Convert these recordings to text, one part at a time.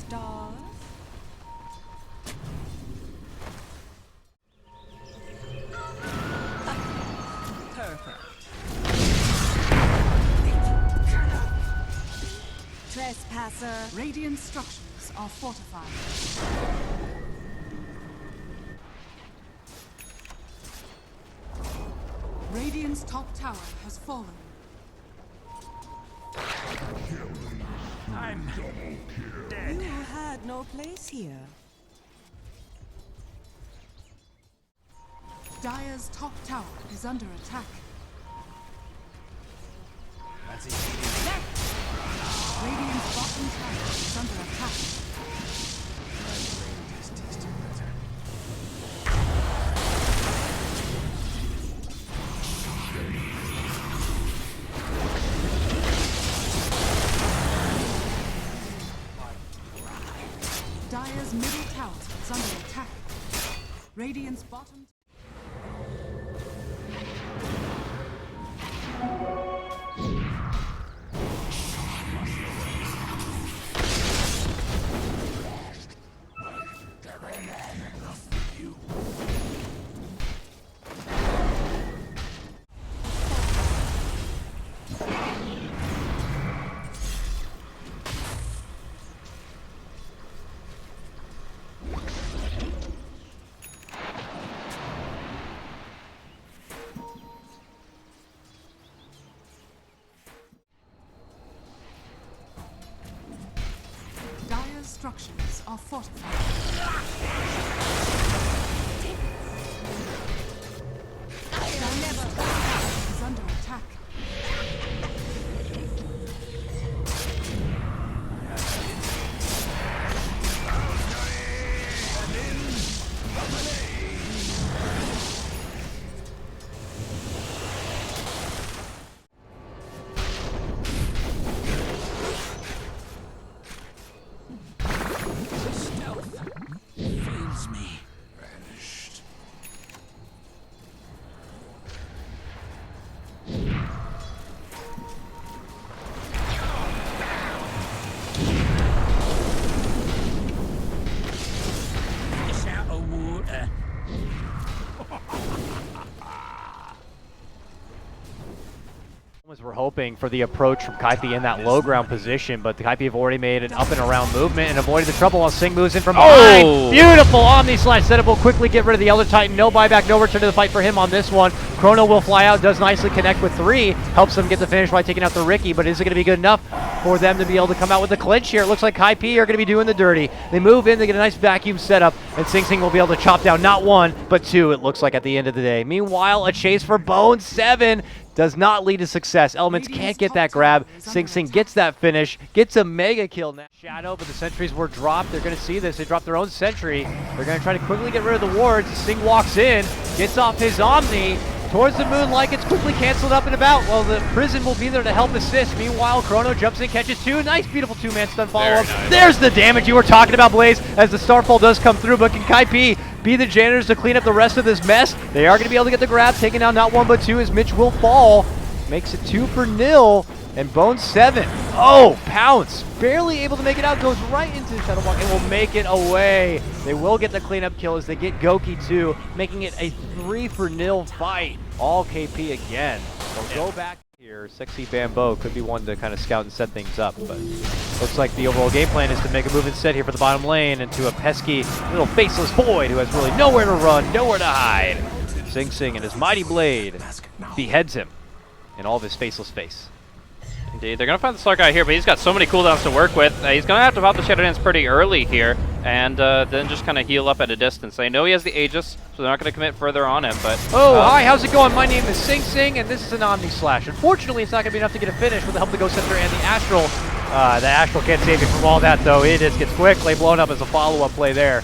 stars. Perfect. Trespasser. Radiant structures are fortified. Radiant's top tower has fallen. I'm dead. You had no place here. Dire's top tower is under attack. That's easy. Radiant's bottom tower is under attack. Dire's middle tower is under attack. Radiant's bottom. Dire's structures are fortified. Is under attack. Feels me. Vanished. Fish out of water. We're hoping for the approach from Kaipi in that low ground position, but the Kaipi have already made an up and around movement and avoided the trouble while Sing moves in from behind. Oh! Beautiful Omni Slash setup will quickly get rid of the Elder Titan. No buyback, no return to the fight for him on this one. Chrono will fly out, does nicely connect with 3, helps them get the finish by taking out the Riki, but is it going to be good enough for them to be able to come out with the clinch here? It looks like Kaipi are going to be doing the dirty. They move in, they get a nice vacuum setup, and SingSing will be able to chop down not 1, but 2, it looks like at the end of the day. Meanwhile, a chase for Bone 7 does not lead to success. Elements can't get that grab. SingSing gets that finish, gets a mega kill now. Shadow, but the sentries were dropped. They're going to see this. They dropped their own sentry. They're going to try to quickly get rid of the wards. Sing walks in, gets off his Omni, towards the moon like it's quickly canceled up and about. Well, the prison will be there to help assist. Meanwhile, Chrono jumps in, catches 2. Nice, beautiful 2-man stun follow-up. Nice. There's the damage you were talking about, Blaze, as the Starfall does come through. But can Kaipi be the janitors to clean up the rest of this mess? They are going to be able to get the grab, taking out not 1 but 2 as Mitch will fall. Makes it 2-0, and Bone 7. Oh, Pounce, barely able to make it out, goes right into the shuttle block and will make it away. They will get the cleanup kill as they get Goki too, making it a 3-0 fight. All KP again. They'll go back here. Sexy Bamboo could be one to kind of scout and set things up, but looks like the overall game plan is to make a move instead here for the bottom lane into a pesky little faceless void who has really nowhere to run, nowhere to hide. SingSing and his mighty blade beheads him in all of his faceless face. Indeed, they're going to find the Slark out here, but he's got so many cooldowns to work with. He's going to have to pop the Shadow Dance pretty early here, and then just kind of heal up at a distance. They know he has the Aegis, so they're not going to commit further on him, but... Oh, hi, how's it going? My name is SingSing, and this is an Omni Slash. Unfortunately, it's not going to be enough to get a finish with the help of the Ghost Scepter and the Astral. The Astral can't save you from all that, though. It just gets quickly blown up as a follow-up play there.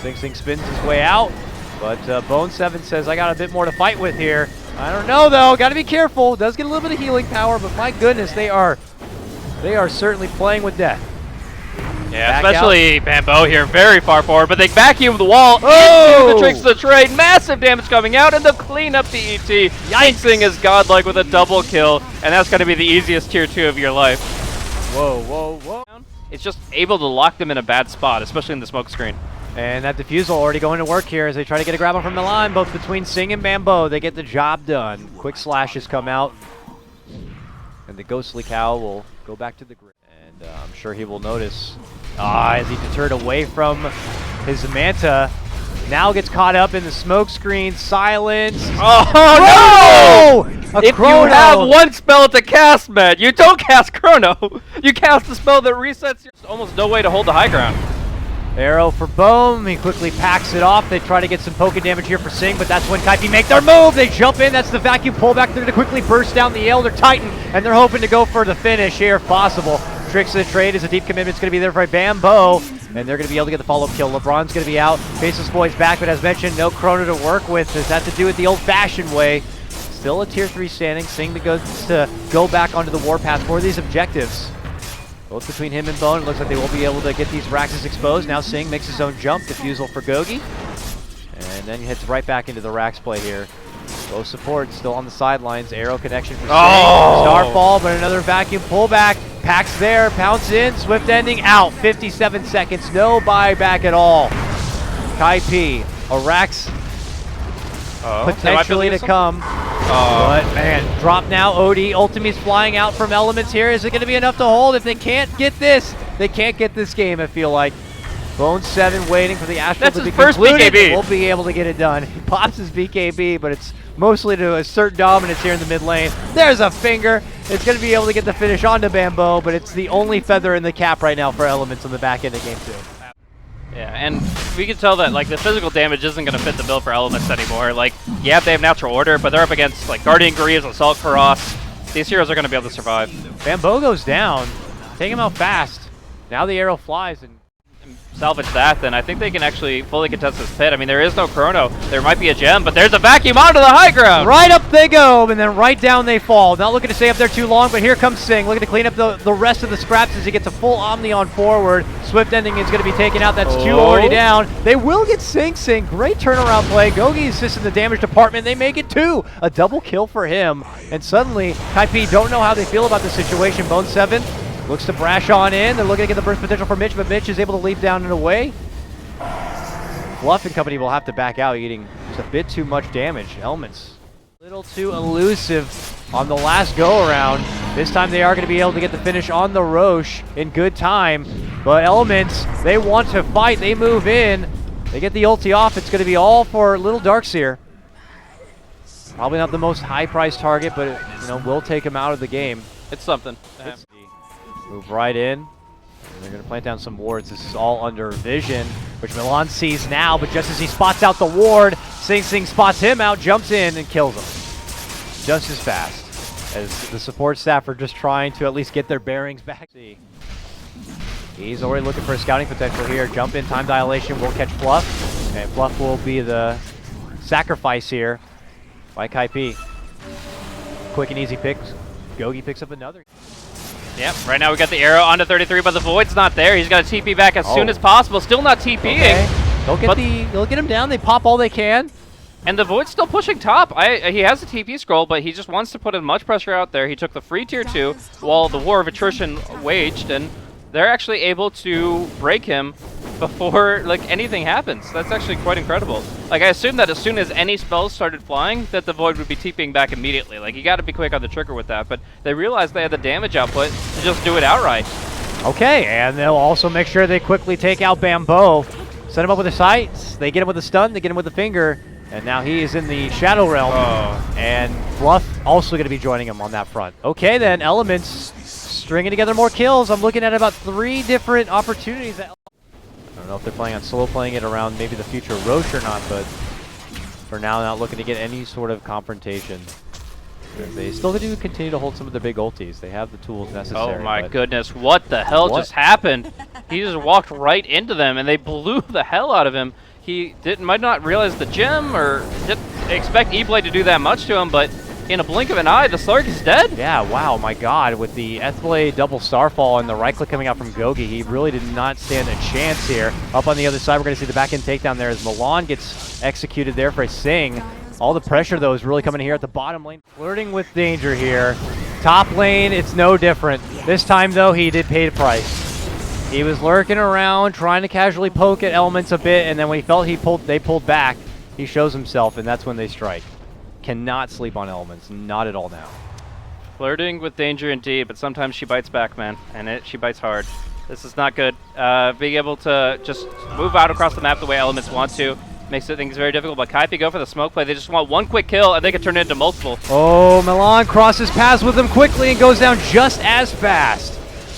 SingSing spins his way out, but Bone 7 says, I got a bit more to fight with here. I don't know, though. Got to be careful. Does get a little bit of healing power, but my goodness, they are certainly playing with death. Yeah, Back especially out. Bamboo here, very far forward, but they vacuum the wall Oh! into the Tricks of the Trade. Massive damage coming out, and they'll clean up the ET. SingSing is Godlike with a double kill, and that's going to be the easiest tier 2 of your life. Whoa, whoa, whoa. it's just able to lock them in a bad spot, especially in the smoke screen. And that defusal already going to work here as they try to get a grab on from the line, both between Sing and Bambo. They get the job done. Quick slashes come out. And the Ghostly Cow will go back to the grid. And I'm sure he will notice as he deterred away from his Manta. Now gets caught up in the smoke screen. Silence. Oh, no! If Chrono. you have one spell to cast, man, you don't cast Chrono. You cast the spell that resets. There's almost no way to hold the high ground. Arrow for Bohm. He quickly packs it off. They try to get some poking damage here for Sing, but that's when Kaipi make their move. They jump in. That's the vacuum pullback. They're going to quickly burst down the Elder Titan, and they're hoping to go for the finish here if possible. Tricks of the trade is a deep commitment. It's going to be there for Bambo, and they're going to be able to get the follow-up kill. LeBron's going to be out. Faceless Boy's back, but as mentioned, no Chrono to work with. Does that to do it the old-fashioned way? Still a tier 3 standing. Sing to go back onto the warpath for these objectives. Both between him and Bone, it looks like they will be able to get these Raxes exposed. Now Sing makes his own jump, defusal for Gogi. And then he heads right back into the Rax play here. Both supports still on the sidelines. Arrow connection for Sing. Starfall, but another vacuum pullback. Packs there, pounce in, Swiftending out. 57 seconds, no buyback at all. Kaipi, a Rax potentially to come. But man, drop now. OD Ultimate's flying out from Elements here. Is it going to be enough to hold? If they can't get this, they can't get this game, I feel like. Bone 7 waiting for the Astral to be concluded. We'll be able to get it done. He pops his BKB, but it's mostly to assert dominance here in the mid lane. There's a finger. It's going to be able to get the finish onto Bambo, but it's the only feather in the cap right now for Elements on the back end of game 2. Yeah, and we can tell that like the physical damage isn't going to fit the bill for Elements anymore. Like, yeah, they have natural order, but they're up against like Guardian Greaves, Assault Karos. These heroes are going to be able to survive. Bambo goes down. Take him out fast. Now the arrow flies and salvage that, then I think they can actually fully contest this pit. I mean, there is no Chrono. There might be a gem, but there's a vacuum onto the high ground. Right up they go, and then right down they fall. Not looking to stay up there too long, but here comes Sing, looking to clean up the rest of the scraps as he gets a full Omni on forward. Swiftending is going to be taken out. That's 2 already down. They will get SingSing. Great turnaround play. Gogi assists in the damage department. They make it 2. A double kill for him. And suddenly, Kaipi don't know how they feel about the situation. Bone 7 looks to brash on in. They're looking to get the burst potential for Mitch, but Mitch is able to leap down and away. Fluff and company will have to back out, eating just a bit too much damage. Elements, a little too elusive on the last go-around. This time they are going to be able to get the finish on the Roche in good time. But Elements, they want to fight. They move in. They get the ulti off. It's going to be all for Little Darkseer. Probably not the most high-priced target, but it, will take him out of the game. It's something. Move right in. And they're going to plant down some wards. This is all under vision, which Milan sees now, but just as he spots out the ward, SingSing spots him out, jumps in, and kills him. Just as fast as the support staff are just trying to at least get their bearings back. He's already looking for a scouting potential here. Jump in, time dilation will catch Fluff, and Fluff will be the sacrifice here by Kaipi. Quick and easy picks. Gogi picks up another. Yep, right now we got the arrow onto 33, but the Void's not there. He's got to TP back as soon as possible. Still not TPing. Okay. They'll get him down. They pop all they can. And the Void's still pushing top. He has a TP scroll, but he just wants to put as much pressure out there. He took the free tier 2 while the war of attrition waged, and they're actually able to break him before like anything happens. That's actually quite incredible. Like, I assumed that as soon as any spells started flying, that the Void would be TPing back immediately. Like, you got to be quick on the trigger with that, but they realized they had the damage output to just do it outright. Okay, and they'll also make sure they quickly take out Bambo. Set him up with the sights. They get him with a stun. They get him with a finger. And now he is in the Shadow Realm. And Fluff also going to be joining him on that front. Okay, then. Elements stringing together more kills. I'm looking at about 3 different opportunities. I don't know if they're planning on solo playing it around maybe the future Roche or not, but for now, not looking to get any sort of confrontation. They still do continue to hold some of the big ultis. They have the tools necessary. Oh my goodness, what the hell just happened? He just walked right into them, and they blew the hell out of him. He might not realize the gem, or didn't expect E-Blade to do that much to him, but in a blink of an eye, the Slark is dead. Yeah, wow, my god. With the Ethblade double Starfall and the right click coming out from Gogi, he really did not stand a chance here. Up on the other side, we're going to see the back end takedown there as Milan gets executed there for a Sing. All the pressure, though, is really coming here at the bottom lane. Flirting with danger here. Top lane, it's no different. This time, though, he did pay the price. He was lurking around, trying to casually poke at Elements a bit, and then when he felt they pulled back, he shows himself, and that's when they strike. Cannot sleep on Elements, not at all now. Flirting with danger indeed, but sometimes she bites back, man, and she bites hard. This is not good. Being able to just move out across the map the way Elements want to makes things very difficult, but Kaipi go for the smoke play. They just want one quick kill, and they can turn it into multiple. Oh, Milan crosses paths with them quickly and goes down just as fast.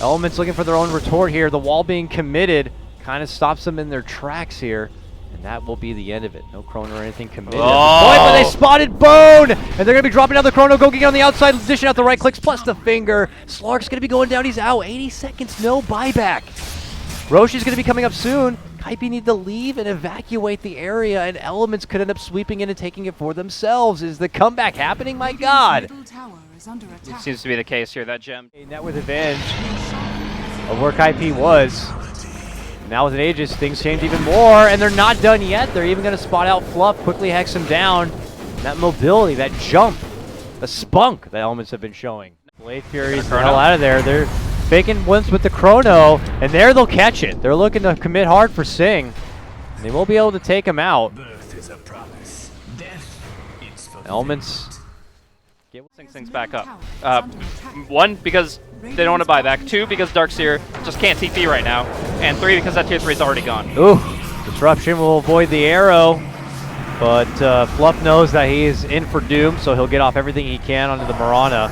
Elements looking for their own retort here. The wall being committed kind of stops them in their tracks here. And that will be the end of it. No chrono or anything committed. Oh. But they spotted Bone! And they're going to be dropping down the chrono, Gogi on the outside, dishing out the right clicks, plus the finger. Slark's going to be going down. He's out. 80 seconds, no buyback. Roshi's going to be coming up soon. Kaipi need to leave and evacuate the area, and Elements could end up sweeping in and taking it for themselves. Is the comeback happening? My God! Middle tower is under It attack. seems to be the case here, that gem. Net with advantage of where Kaipi was. Now with an Aegis, things change even more, and they're not done yet. They're even going to spot out Fluff, quickly hex him down. That mobility, that jump, the spunk that Elements have been showing. Blade Fury's the hell out of there. They're faking once with the chrono, and there they'll catch it. They're looking to commit hard for Sing. They won't be able to take him out. Birth is a promise. Death is for Elements. SingSing's back up. One, because they don't want to buy back. Two, because Darkseer just can't TP right now. And three, because that tier 3 is already gone. Ooh, Disruption will avoid the arrow. But Fluff knows that he is in for doom, so he'll get off everything he can onto the Mirana.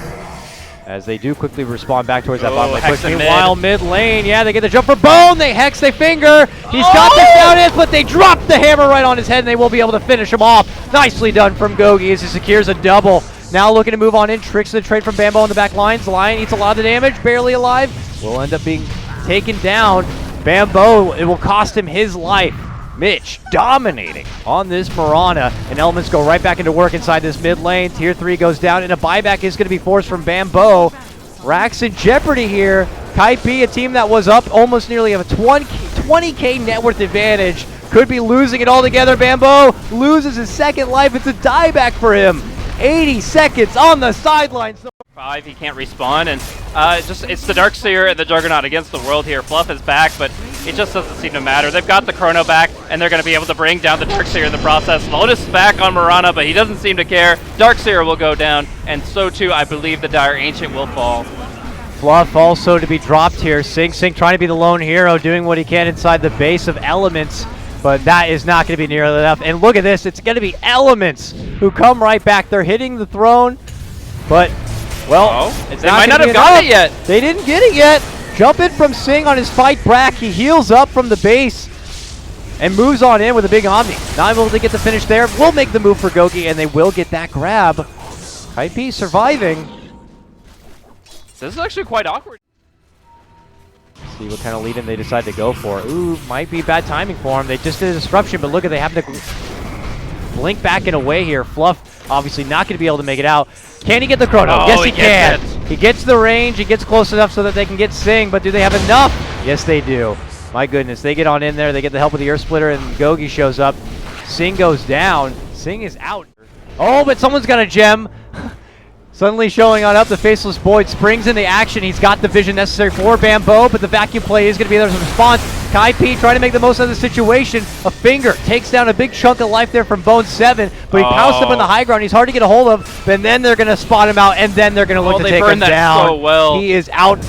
As they do quickly respond back towards that bottom lane push. Meanwhile, mid lane, yeah, they get the jump for Bone. They hex, they finger. He's got this down in, but they drop the hammer right on his head, and they will be able to finish him off. Nicely done from Gogi as he secures a double. Now looking to move on in, tricks the trade from Bambo on the back lines. Lion eats a lot of damage, barely alive. Will end up being taken down. Bambo, it will cost him his life. Mitch dominating on this Mirana, and Elements go right back into work inside this mid lane. Tier 3 goes down, and a buyback is going to be forced from Bambo. Rax in jeopardy here. Kaipi, a team that was up almost nearly of a 20k net worth advantage, could be losing it altogether. Bambo loses his second life. It's a dieback for him. 80 seconds on the sidelines. 5, he can't respawn, and it's the Darkseer and the Juggernaut against the world here. Fluff is back, but it just doesn't seem to matter. They've got the chrono back, and they're going to be able to bring down the Darkseer in the process. Lotus is back on Mirana, but he doesn't seem to care. Darkseer will go down, and so too, I believe, the Dire Ancient will fall. Fluff also to be dropped here. SingSing trying to be the lone hero, doing what he can inside the base of Elements. But that is not going to be nearly enough. And look at this. It's going to be Elements who come right back. They're hitting the throne. But, well, they might not have got it yet. They didn't get it yet. Jump in from Sing on his fight back. He heals up from the base and moves on in with a big Omni. Not able to get the finish there. Will make the move for Gogi, and they will get that grab. Kaipi surviving. This is actually quite awkward. See what kind of lead-in they decide to go for. Ooh, might be bad timing for him. They just did a disruption, but look at they have to blink back and away here. Fluff obviously not going to be able to make it out. Can he get the chrono? Oh, yes, he can. He gets the range. He gets close enough so that they can get Sing, but do they have enough? Yes, they do. My goodness, they get on in there. They get the help of the Earth Splitter, and Gogi shows up. Sing goes down. Sing is out. Oh, but someone's got a gem. Suddenly showing on up, the Faceless Boyd springs into action. He's got the vision necessary for Bambo, but the vacuum play is going to be there as a response. Kaipi trying to make the most of the situation. A finger takes down a big chunk of life there from Bone 7, but he pounced up on the high ground. He's hard to get a hold of, and then they're going to spot him out, and then they're going to look to take him down. So well. He is out.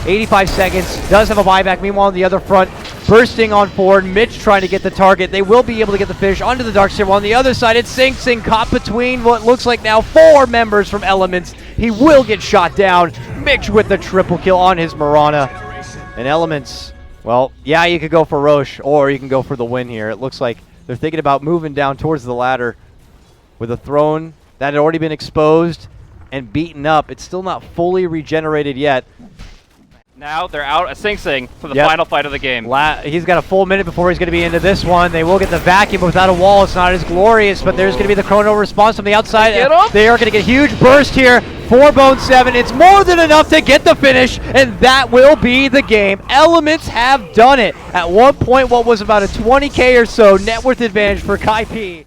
85 seconds. Does have a buyback. Meanwhile, on the other front, bursting on forward. Mitch trying to get the target. They will be able to get the finish onto the Darkseer. While on the other side, it's SingSing caught between what looks like now 4 members from Elements. He will get shot down. Mitch with the triple kill on his Mirana. And Elements, well, yeah, you could go for Roche, or you can go for the win here. It looks like they're thinking about moving down towards the ladder with a throne that had already been exposed and beaten up. It's still not fully regenerated yet. Now they're out at SingSing for the final fight of the game. He's got a full minute before he's going to be into this one. They will get the vacuum, but without a wall, it's not as glorious, but there's going to be the chrono response from the outside. They are going to get a huge burst here for Bone 7. It's more than enough to get the finish, and that will be the game. Elements have done it. At one point, what was about a 20k or so net worth advantage for Kaipi.